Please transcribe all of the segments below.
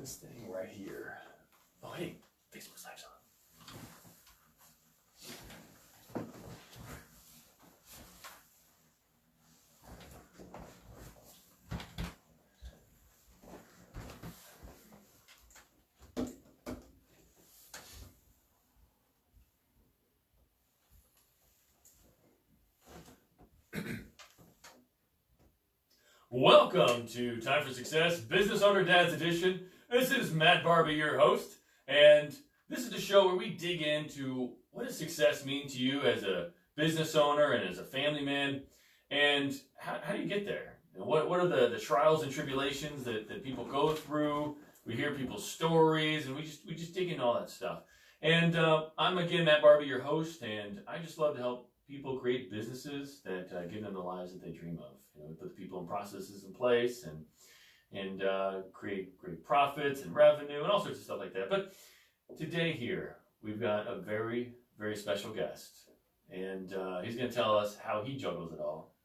this thing right here. Oh, hey, Facebook Live's on. Welcome to Time for Success, Business Owner Dad's Edition. This is Matt Barbie, your host, and this is the show where we dig into what does success mean to you as a business owner and as a family man, and how do you get there? And what are the trials and tribulations that people go through? We hear people's stories, and we just dig into all that stuff. And I'm again Matt Barbie, your host, and I just love to help people create businesses that give them the lives that they dream of. We put the people and processes in place and create great profits and revenue and all sorts of stuff like that. But today here, we've got a very, very special guest. And he's going to tell us how he juggles it all.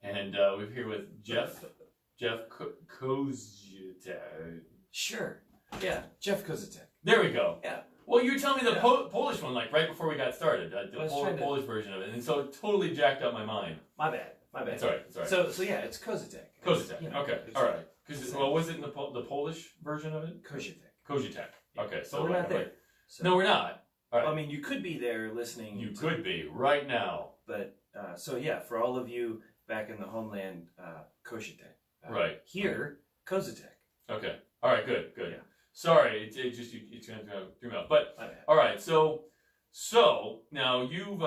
And we're here with Jeff Koziatek. Sure. Yeah, Jeff Koziatek. There we go. Yeah. Well, you were telling me the Polish one, like right before we got started, the Polish version of it. And so it totally jacked up my mind. My bad. It's all right. So yeah, it's Koziatek. Koziatek. You know, okay. All right. Because was it in the Polish version of it? Koziatek. Okay. So we're not there. So, no, we're not. All right. I mean, you could be there listening. You could be right now. But so yeah, for all of you back in the homeland, Koziatek. Right. Here, Koziatek. Okay. All right. Good. Yeah. Sorry, it's kind of threw me off. But all right. So now you've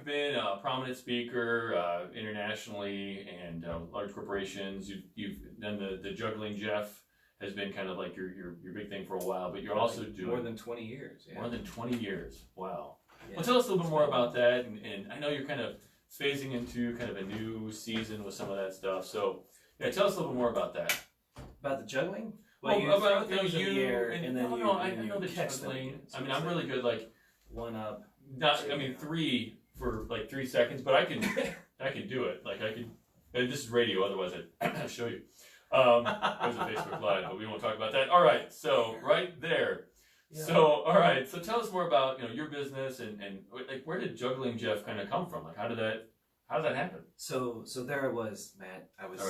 been a prominent speaker internationally and large corporations. You've done the juggling. Jeff has been kind of like your big thing for a while, but you're also doing more than 20 years. Yeah. More than 20 years. Wow. Yeah. Well, tell us a little bit more about that, and I know you're kind of phasing into kind of a new season with some of that stuff. So yeah, tell us a little bit more about that. About the juggling. Well, you about throw things in the air and then I know the juggling. I mean, I'm really good. Like one up. Three for like 3 seconds, but I can do it. Like I can. And this is radio, otherwise I'd show you. There's a Facebook Live, but we won't talk about that. All right, so right there. Yeah. So all right, so tell us more about your business and like where did Juggling Jeff kind of come from? Like how did that happen? So there I was, Matt. I was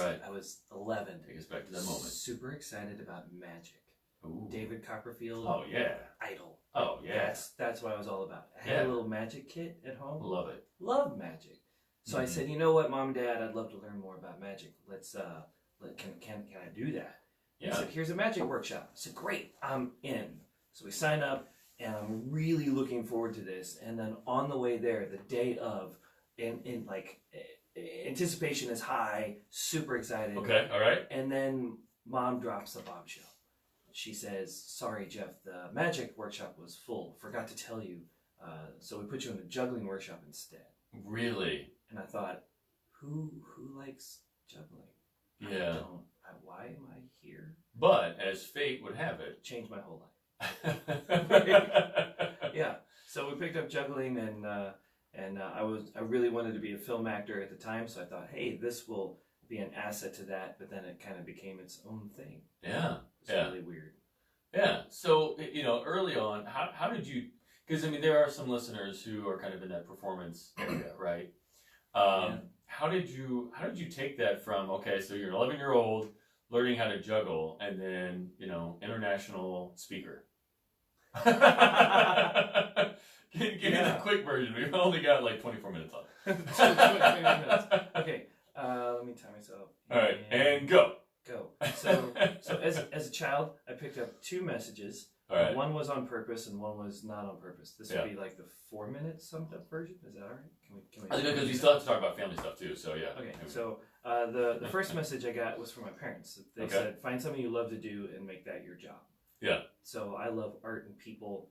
11. Take us back to that moment. Super excited about magic. Ooh. David Copperfield. Oh yeah. Idol. Oh yeah. That's what I was all about. I had a little magic kit at home. Love it. Love magic. So I said, you know what, Mom, Dad, I'd love to learn more about magic. Let's can I do that? Yeah. He said, here's a magic workshop. I said, great, I'm in. So we signed up, and I'm really looking forward to this. And then on the way there, the day of, in like anticipation is high, super excited. Okay. All right. And then Mom drops the bombshell. She says, sorry, Jeff, the magic workshop was full. Forgot to tell you. So we put you in the juggling workshop instead. Really? And I thought, who likes juggling? Yeah. I don't. Why am I here? But as fate would have it, changed my whole life. Yeah. So we picked up juggling, and I really wanted to be a film actor at the time. So I thought, hey, this will be an asset to that. But then it kind of became its own thing. Yeah. It's really weird. Yeah. So, early on, how did you, because, I mean, there are some listeners who are kind of in that performance area, right? How did you take that from, okay, so you're an 11-year-old learning how to juggle and then, international speaker? Give me the quick version. We've only got like 24 minutes left. 24 minutes. Okay. Let me time myself. All right. And go. So as a child, I picked up 2 messages. All right. One was on purpose and one was not on purpose. This would be like the 4-minute summed up version. Is that all right? Can we because we still have to talk about family stuff too. So yeah. Okay. So the first message I got was from my parents. They said, find something you love to do and make that your job. Yeah. So I love art and people.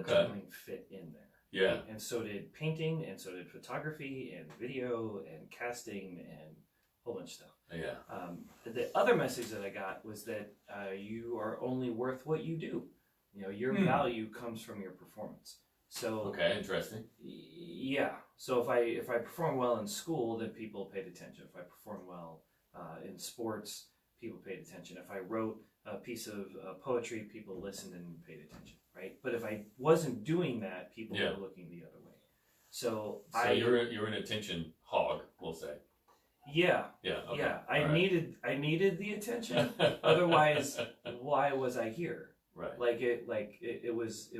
Juggling fit in there. Yeah. And so did painting, and so did photography and video and casting and a whole bunch of stuff. Yeah. The other message that I got was that you are only worth what you do. Your value comes from your performance. So okay, interesting. Yeah. So if I perform well in school, then people paid attention. If I perform well in sports, people paid attention. If I wrote a piece of poetry, people listened and paid attention, right? But if I wasn't doing that, people were looking the other way. So you're an attention hog, we'll say. Yeah. Yeah. Okay. Yeah. I needed the attention. Otherwise, why was I here? Right. It was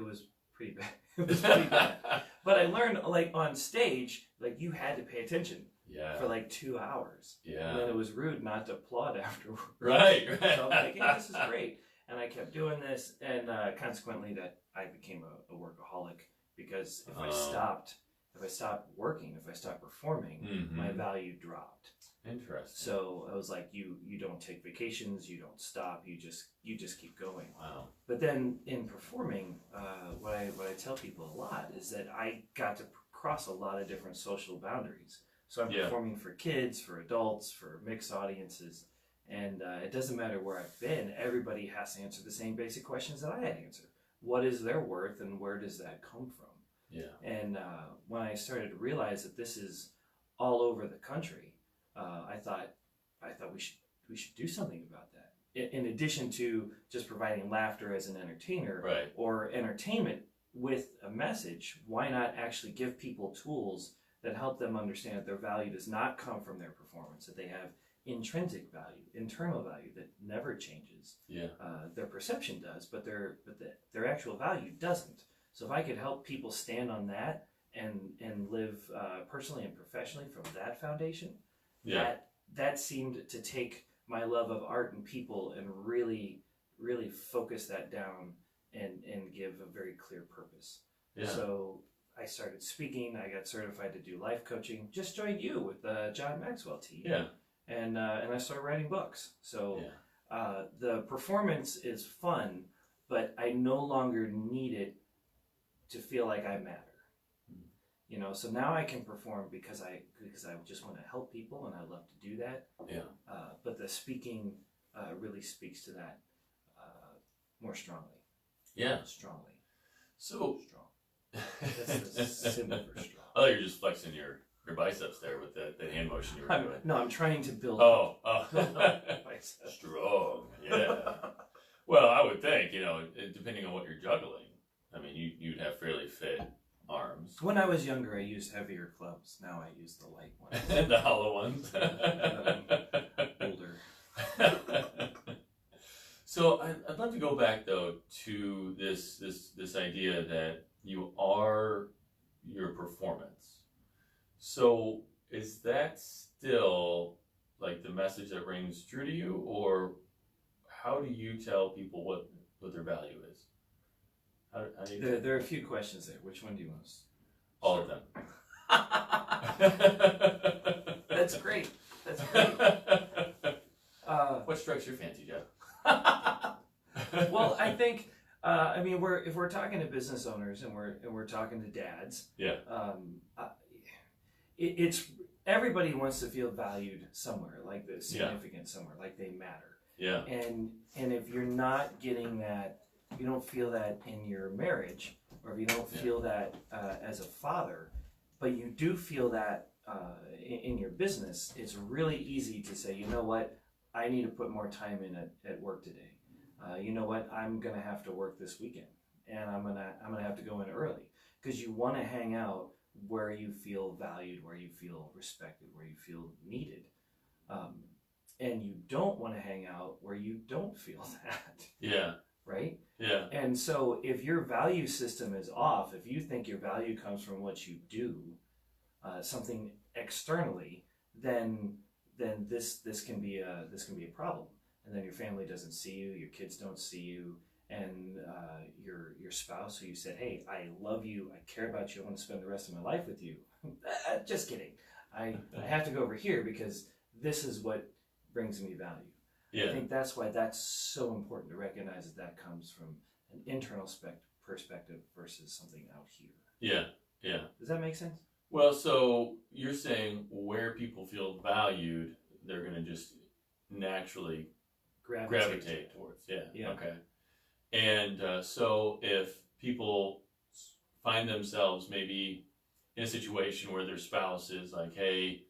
pretty bad. It was pretty bad. But I learned, like, on stage, like, you had to pay attention. Yeah. For like 2 hours. Yeah. And then it was rude not to applaud afterwards. Right. So I was like, hey, this is great. And I kept doing this, and consequently, that I became a workaholic, because if I stopped working, if I stopped performing, my value dropped. Interesting. So I was like, you don't take vacations, you don't stop, you just keep going. Wow. But then in performing, what I tell people a lot is that I got to cross a lot of different social boundaries. So I'm performing for kids, for adults, for mixed audiences, and it doesn't matter where I've been. Everybody has to answer the same basic questions that I had to answer. What is their worth, and where does that come from? Yeah. And when I started to realize that this is all over the country, I thought we should do something about that. In addition to just providing laughter as an entertainer, or entertainment with a message, why not actually give people tools that help them understand that their value does not come from their performance, that they have intrinsic value, internal value that never changes. Yeah. Their perception does, but their actual value doesn't. So if I could help people stand on that and live personally and professionally from that foundation, that seemed to take my love of art and people and really, really focus that down and give a very clear purpose. Yeah. So I started speaking. I got certified to do life coaching. Just joined you with the John Maxwell team. Yeah. And I started writing books. So the performance is fun, but I no longer need it to feel like I matter. You know, so now I can perform because I just want to help people, and I love to do that. Yeah. But the speaking really speaks to that more strongly. Yeah. Strongly. So strong. That's the symbol for strong. Oh, you're just flexing your biceps there with the hand motion you were doing. No, I'm trying to build build up biceps. Strong. Yeah. Well, I would think, depending on what you're juggling, I mean, you'd have fairly fit arms. When I was younger, I used heavier clubs. Now I use the light ones. The hollow ones. Older. So I'd love to go back, though, to this idea that you are your performance. So is that still like the message that rings true to you, or how do you tell people what their value is? How do you there are a few questions there. Which one do you want to All of them. That's great. That's great. What strikes your fancy, Jeff? Well, I think if we're talking to business owners and we're talking to dads, it's everybody wants to feel valued somewhere, like the significant somewhere, like they matter. Yeah. And if you're not getting that, if you don't feel that in your marriage, or if you don't feel that as a father, but you do feel that in your business, it's really easy to say, you know what, I need to put more time in at work today. You know what, I'm gonna have to work this weekend, and I'm gonna have to go in early, because you want to hang out where you feel valued, where you feel respected, where you feel needed, and you don't want to hang out where you don't feel that. Yeah. Right? Yeah. And so if your value system is off, if you think your value comes from what you do, something externally, then this can be a problem. And then your family doesn't see you, your kids don't see you, and your spouse, who you said, hey, I love you, I care about you, I want to spend the rest of my life with you. Just kidding. I have to go over here because this is what brings me value. Yeah. I think that's why that's so important to recognize that comes from an internal perspective versus something out here. Yeah, yeah. Does that make sense? Well, so you're saying where people feel valued, they're going to just naturally gravitate towards. Yeah. Yeah. Okay. And so if people find themselves maybe in a situation where their spouse is like, hey,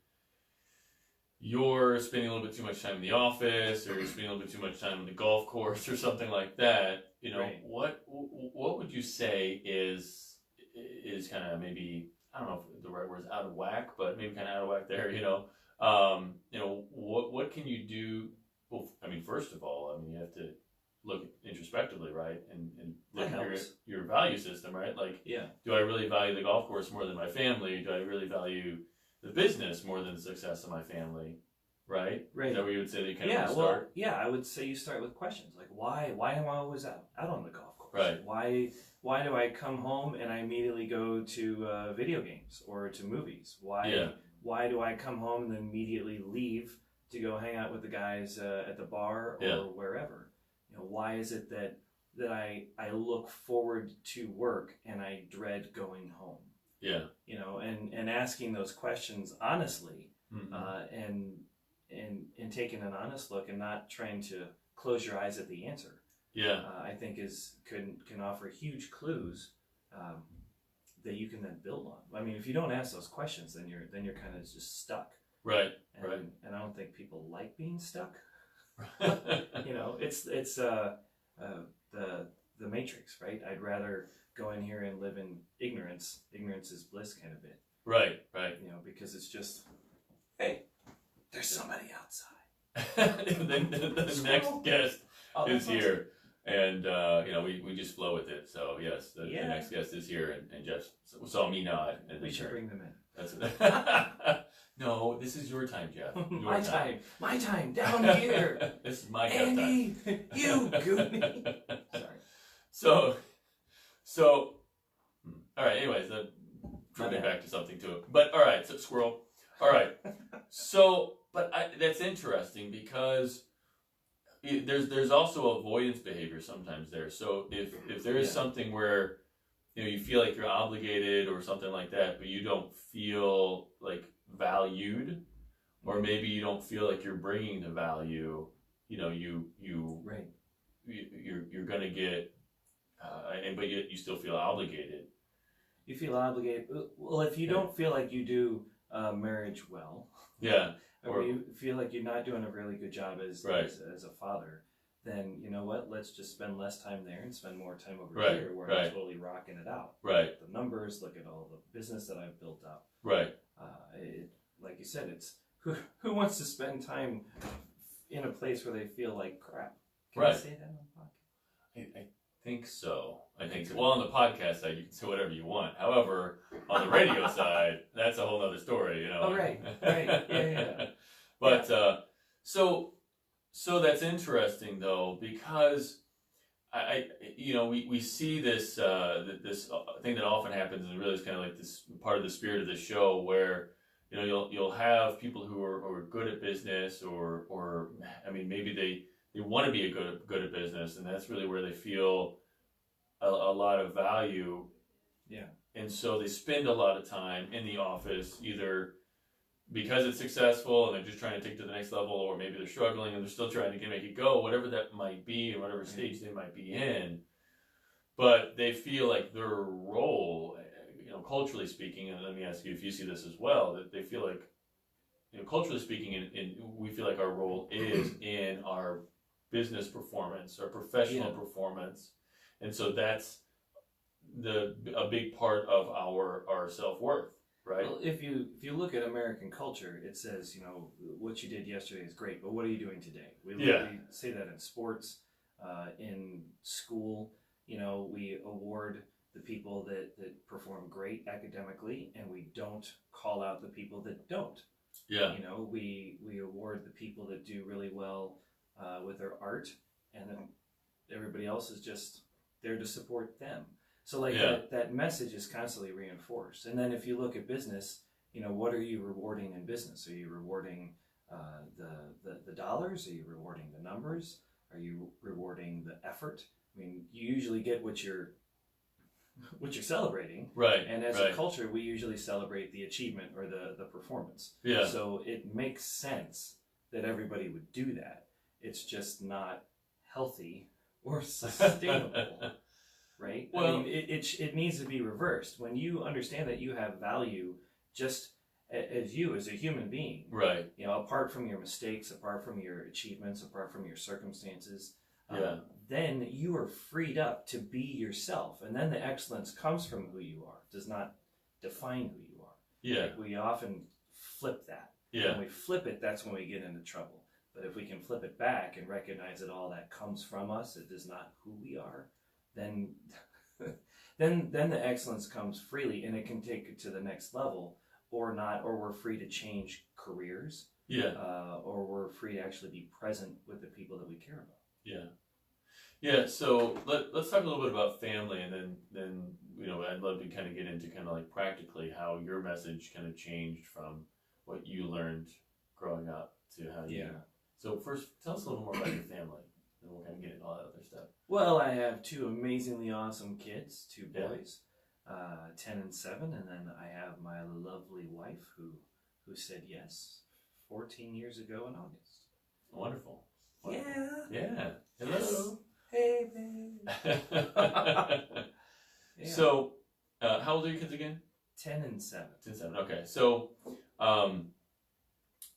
you're spending a little bit too much time in the office, or you're spending a little bit too much time on the golf course, or something like that, Right. what would you say is kind of, maybe, I don't know if the right word is out of whack, but maybe kind of out of whack there, what can you do? Well, I mean, first of all, I mean, you have to look introspectively, right? And look at your value system, right? Like, Yeah. do I really value the golf course more than my family? Do I really value the business more than the success of my family? Right? Right. Is that where you would say that you kind Yeah, of well, start? yeah, I would say you start with questions like why am I always out on the golf course? Right. Why do I come home and I immediately go to video games or to movies? Why do I come home and then immediately leave to go hang out with the guys at the bar or wherever? Why is it that I look forward to work and I dread going home? Yeah. And asking those questions honestly, Mm-hmm. and taking an honest look and not trying to close your eyes at the answer. Yeah. I think can offer huge clues that you can then build on. I mean, if you don't ask those questions, then you're kind of just stuck. Right. And, Right. And I don't think people like being stuck. It's the Matrix, right? I'd rather go in here and live in ignorance. Ignorance is bliss, kind of bit. Right. Right. Because it's just, hey, there's somebody outside. Then the next guest is here, and we just flow with it. So yes, the next guest is here, and Jeff saw me nod, and we should bring them in. That's it. No, this is your time, Jeff. My time down here. This is my Andy, time. you goonie. Sorry. So, all right. Anyways, driving back to something too. But all right, so squirrel. All right. So, that's interesting because there's also avoidance behavior sometimes there. So if there is something where you feel like you're obligated or something like that, but you don't feel like valued, or maybe you don't feel like you're bringing the value, Right. you're gonna get, but yet you still feel obligated. You feel obligated. Well, if you don't feel like you do marriage well, or you feel like you're not doing a really good job as a father, then you know what? Let's just spend less time there and spend more time over here where I'm totally rocking it out. Right. The numbers, look at all the business that I've built up. Right. Like you said, it's who wants to spend time in a place where they feel like crap? Can I say that on the podcast? I think so. Well, on the podcast side, you can say whatever you want. However, on the radio side, that's a whole other story, Oh, right. Yeah. But, so that's interesting, though, because we see this this thing that often happens, and really is kind of like this part of the spirit of the show, where you'll have people who are good at business, or I mean, maybe they want to be good at business, and that's really where they feel a lot of value. Yeah. And so they spend a lot of time in the office, either because it's successful and they're just trying to take it to the next level, or maybe they're struggling and they're still trying to make it go, whatever that might be, and whatever stage they might be in. But they feel like their role, culturally speaking, and let me ask you if you see this as well, that they feel like, culturally speaking, we feel like our role is in our business performance, our professional performance. And so that's a big part of our self-worth, right? Well, if you look at American culture, it says, what you did yesterday is great, but what are you doing today? We say that in sports, in school. We award the people that perform great academically, and we don't call out the people that don't. Yeah. We award the people that do really well with their art, and then everybody else is just there to support them. So that message is constantly reinforced. And then if you look at business, what are you rewarding in business? Are you rewarding the dollars? Are you rewarding the numbers? Are you rewarding the effort? I mean, you usually get what you're celebrating. Right. And as a culture, we usually celebrate the achievement or the performance. Yeah. So it makes sense that everybody would do that. It's just not healthy or sustainable. Right? Well, I mean, it needs to be reversed. When you understand that you have value just as you as a human being. Right. You know, apart from your mistakes, apart from your achievements, apart from your circumstances, then you are freed up to be yourself. And then the excellence comes from who you are, does not define who you are. Yeah. Like we often flip that. Yeah. When we flip it, that's when we get into trouble. But if we can flip it back and recognize that all that comes from us, it is not who we are, then then the excellence comes freely, and it can take it to the next level, or not, or we're free to change careers. Yeah. Or we're free to actually be present with the people that we care about. Yeah. Yeah, so let's talk a little bit about family, and then you know, I'd love to kind of get into kind of like practically how your message kind of changed from what you learned growing up to how you. So first, tell us a little more about your family, and we'll kind of get into all that other stuff. Well, I have two amazingly awesome kids, two boys, 10 and 7, and then I have my lovely wife who said yes 14 years ago in August. Wonderful. Yeah. Yeah. Hello. Hey, babe. Yeah. So, how old are your kids again? 10 and 7. 10 and 7. Okay. So,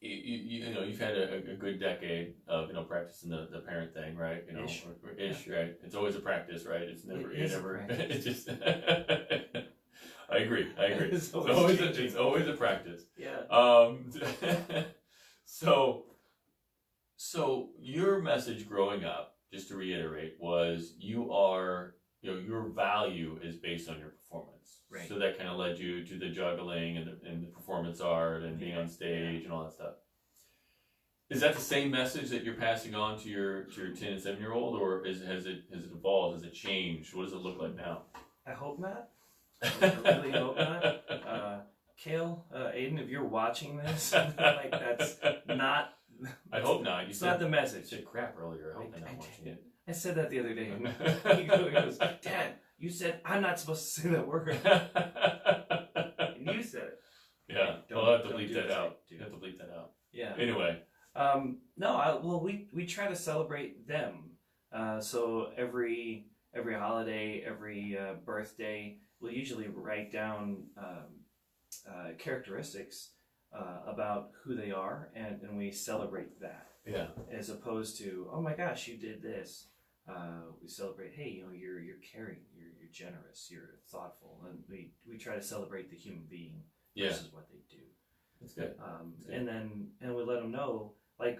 you know, you've had a good decade of, you know, practicing the parent thing, right? You know, ish, right? It's always a practice, right? It's never, it's just, I agree. It's always a practice. Yeah. So your message growing up, just to reiterate, was you know, your value is based on your performance. Right. So that kind of led you to the juggling and the performance art and being on stage and all that stuff. Is that the same message that you're passing on to your 10 and 7-year-old, or has it evolved? Has it changed? What does it look like now? I hope not. I really hope not. Kale, Aiden, if you're watching this, like that's not. I hope not. It's not the message. You said crap earlier. I hope I'm not watching it. I said that the other day. He goes, Dad, you said I'm not supposed to say that word. And you said it. Yeah. I'll have to bleep that out. You have to bleep that out. Yeah. Anyway. No, we try to celebrate them. So every holiday, every birthday, we'll usually write down characteristics about who they are, and we celebrate that. Yeah. As opposed to, oh my gosh, you did this. We celebrate, hey, you know, you're caring, you're generous, you're thoughtful, and we try to celebrate the human being versus what they do. That's good. And we let them know, like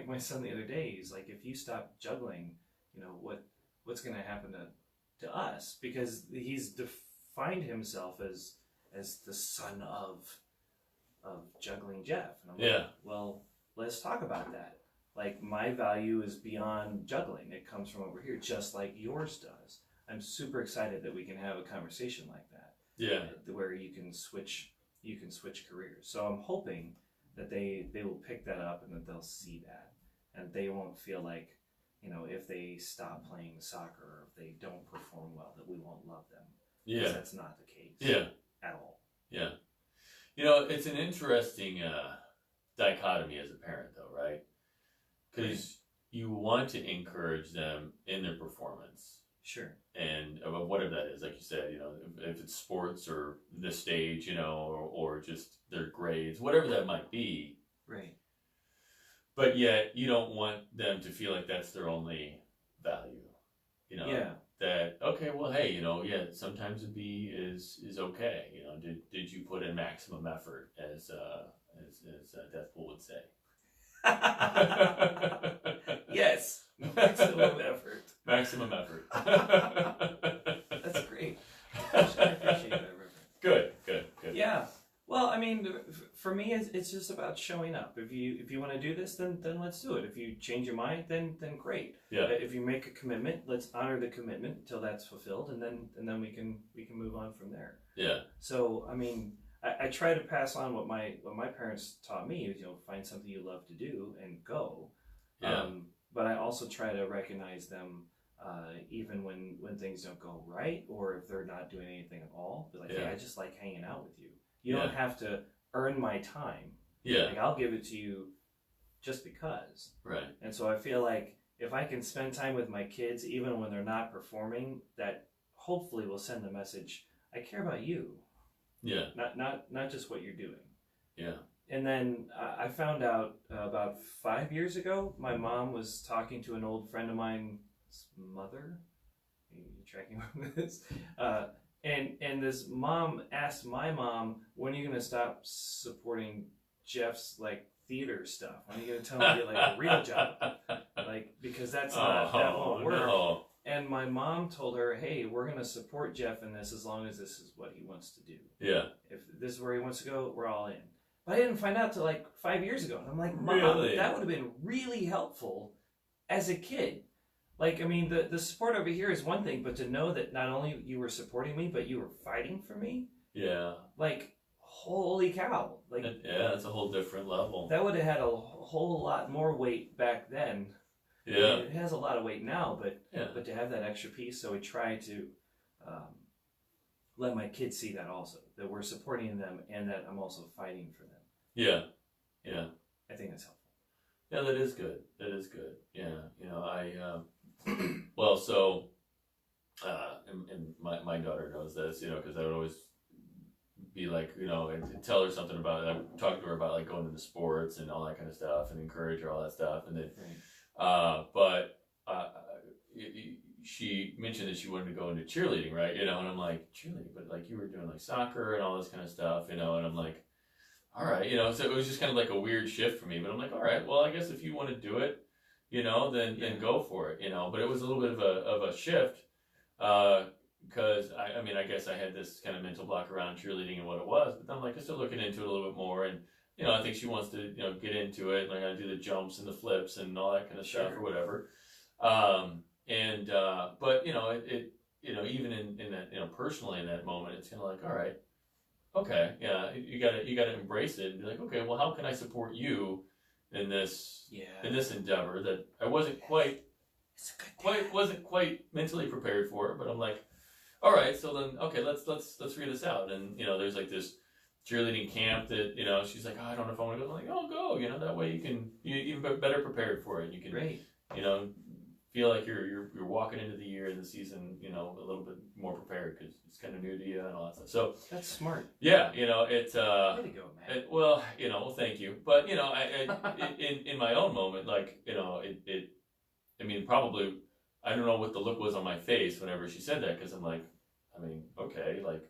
my son the other day, he's like, if you stop juggling, you know what's going to happen to us, because he's defined himself as the son of Juggling Jeff. And I'm like, well, let's talk about that. Like, my value is beyond juggling. It comes from over here, just like yours does. I'm super excited that we can have a conversation like that. Yeah. Where you can switch careers. So I'm hoping that they will pick that up and that they'll see that, and they won't feel like, you know, if they stop playing soccer or if they don't perform well, that we won't love them. Yeah. Because that's not the case. Yeah. At all. Yeah. You know, it's an interesting dichotomy as a parent, though, right? Because you want to encourage them in their performance. Sure. And whatever that is, like you said, you know, if it's sports or the stage, you know, or just their grades, whatever that might be. Right. But yet, you don't want them to feel like that's their only value. You know. Yeah. That, okay, well, hey, you know, yeah, sometimes a B is okay. You know, did you put in maximum effort, as Deathpool would say? Yes, maximum effort. Maximum effort. That's great. I appreciate that, Reverend. Good. Yeah. Well, I mean, for me, it's just about showing up. If you want to do this, then let's do it. If you change your mind, then great. Yeah. If you make a commitment, let's honor the commitment until that's fulfilled, and then we can move on from there. Yeah. So, I mean, I try to pass on what my parents taught me. You know, find something you love to do and go. Yeah. But I also try to recognize them even when things don't go right, or if they're not doing anything at all. Be like, hey, I just like hanging out with you. You don't have to earn my time. Yeah. Like, I'll give it to you just because. Right. And so I feel like if I can spend time with my kids, even when they're not performing, that hopefully will send the message, I care about you. Yeah. Not just what you're doing. Yeah. And then I found out about 5 years ago, my mom was talking to an old friend of mine's mother. You tracking with this? And this mom asked my mom, "When are you gonna stop supporting Jeff's like theater stuff? When are you gonna tell him to get like a real job? Like because that won't work." No. And my mom told her, "Hey, we're gonna support Jeff in this as long as this is what he wants to do. Yeah. If this is where he wants to go, we're all in." But I didn't find out till like 5 years ago. And I'm like, "Mom, Really? that would have been really helpful as a kid." Like, I mean, the support over here is one thing, but to know that not only you were supporting me, but you were fighting for me, Yeah. like, holy cow! Like, Yeah, that's a whole different level. that would have had a whole lot more weight back then. Yeah. It has a lot of weight now, but Yeah. but to have that extra piece, so we try to let my kids see that also, that we're supporting them and that I'm also fighting for them. Yeah. Yeah. I think that's helpful. Yeah, that is good. That is good. Yeah. You know, well, so, and my daughter knows this, you know, because I would always be like, you know, and tell her something about it. I would talk to her about like going into sports and all that kind of stuff and encourage her all that stuff. And then, she mentioned that she wanted to go into cheerleading, right? You know, and I'm like, cheerleading, but like you were doing like soccer and all this kind of stuff, you know, and I'm like, all right, you know, so it was just kind of like a weird shift for me, but I'm like, all right, well, I guess if you want to do it, you know, then go for it, you know, but it was a little bit of a shift, because I mean, I guess I had this kind of mental block around cheerleading and what it was, but then I'm like, I'm still looking into it a little bit more, and, you know, I think she wants to, you know, get into it, like I do the jumps and the flips and all that kind of stuff or whatever, but, you know, it you know, even in that, you know, personally in that moment, it's kind of like, all right, okay, yeah, you gotta embrace it and be like, okay, well, how can I support you in this endeavor that I wasn't quite mentally prepared for, but I'm like, all right, so then okay, let's figure this out. And you know, there's like this cheerleading camp that, you know, she's like, oh, I don't know if I want to go. I'm like, oh, go, you know, that way you even better prepared for it. You can, you know, feel like you're walking into the year and the season, you know, a little bit more prepared because it's kind of new to you and all that stuff. So that's smart. Yeah, you know, it's way to go, man. well, you know, well, thank you, but you know, in my own moment, like, you know, I mean, probably, I don't know what the look was on my face whenever she said that, because I'm like, I mean, okay, like,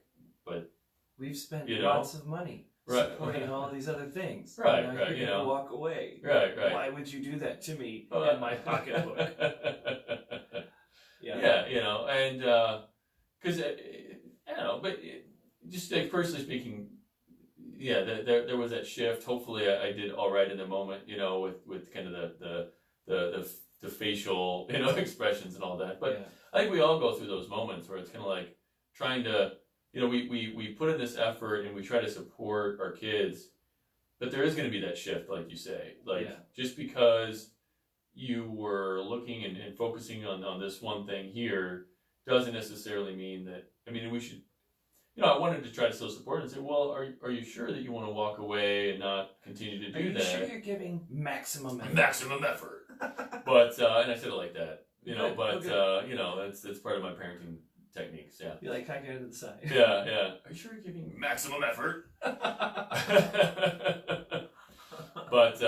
but we've spent you know, lots of money supporting all these other things. Right, and right, you know, walk away. Right. Why would you do that to me in my pocketbook? Yeah, you know, and because I don't know, but just like personally speaking, yeah, there was that shift. Hopefully, I did all right in the moment, you know, with kind of the facial, you know, expressions and all that. But I think we all go through those moments where it's kind of like trying to, you know, we put in this effort and we try to support our kids, but there is going to be that shift, like you say, like just because you were looking and focusing on this one thing here doesn't necessarily mean that, I mean, we should, you know, I wanted to try to still support and say, well, are you sure that you want to walk away and not continue to do that? Are you sure you're giving maximum effort? Maximum effort. But, and I said it like that, you know, but, you know, that's part of my parenting techniques, yeah. You like cocking it to the side. Yeah. Are you sure you're giving maximum effort? But,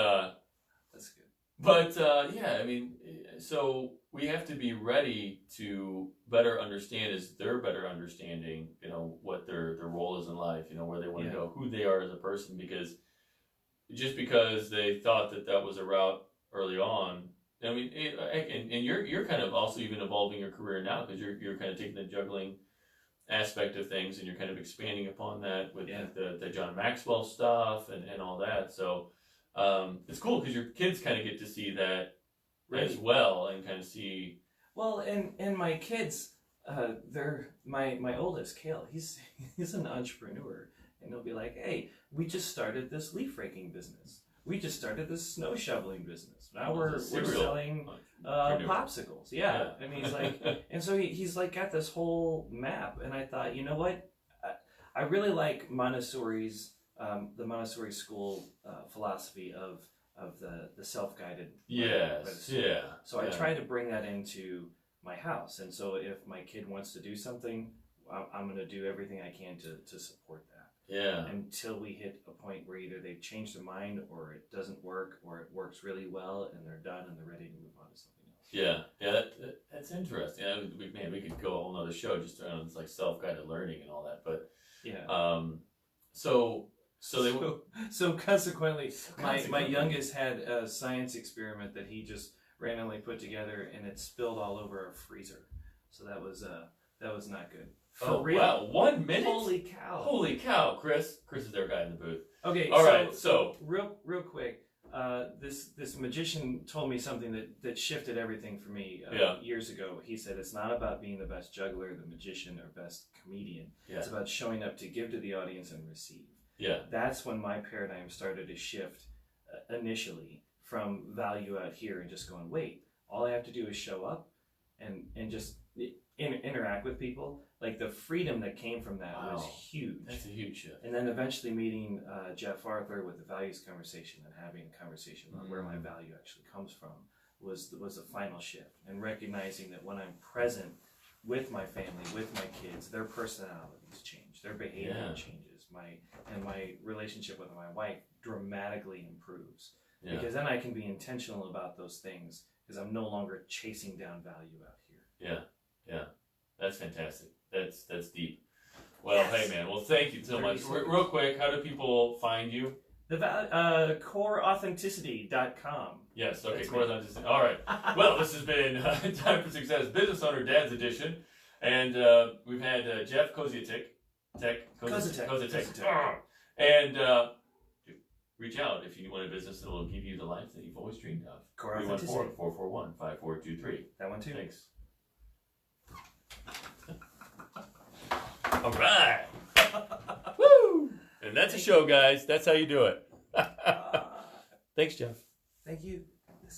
that's good. But, yeah, I mean, so we have to be ready to better understand, is their better understanding, you know, what their role is in life, you know, where they want to go, who they are as a person, because just because they thought that was a route early on, I mean, and you're kind of also even evolving your career now, because you're kind of taking the juggling aspect of things and you're kind of expanding upon that with the John Maxwell stuff and all that. So it's cool because your kids kind of get to see that as well and kind of see. Well, and my kids, they're my oldest, Kale. He's an entrepreneur, and they'll be like, "Hey, we just started this leaf raking business. We just started this snow shoveling business. Now we're selling popsicles." Yeah, and he's like, and so he's like got this whole map. And I thought, you know what, I really like Montessori's the Montessori school philosophy of the self-guided. So I try to bring that into my house, and so if my kid wants to do something, I'm going to do everything I can to support that. Yeah. Until we hit a point where either they've changed their mind or it doesn't work or it works really well and they're done and they're ready to move on to something else. Yeah, that's interesting. Yeah, we could go a whole nother show just around this like self-guided learning and all that. But yeah, so consequently, my youngest had a science experiment that he just randomly put together and it spilled all over our freezer. So that was not good. For real? Wow, 1 minute? Holy cow, Chris. Chris is their guy in the booth. Okay, all right. So real quick, this magician told me something that shifted everything for me years ago. He said it's not about being the best juggler, the magician, or best comedian. Yeah. It's about showing up to give to the audience and receive. Yeah. That's when my paradigm started to shift initially from value out here and just going, wait, all I have to do is show up and just interact with people. Like the freedom that came from that was huge. That's a huge shift. And then eventually meeting Jeff Arthur with the values conversation and having a conversation about where my value actually comes from was the final shift. And recognizing that when I'm present with my family, with my kids, their personalities change, their behavior changes, my relationship with my wife dramatically improves. Yeah. Because then I can be intentional about those things because I'm no longer chasing down value out here. Yeah. That's fantastic. That's deep. Well, hey man. Well, thank you so much. Real quick, how do people find you? CoreAuthenticity.com. Yes. Okay. Core Authenticity. All right. Well, this has been Time for Success Business Owner Dad's Edition, and we've had Jeff Koziatek. And reach out if you want a business that will give you the life that you've always dreamed of. 314-441-5423. That one too. Thanks. All right. Woo! And that's a show, guys. That's how you do it. Thanks, Jeff. Thank you.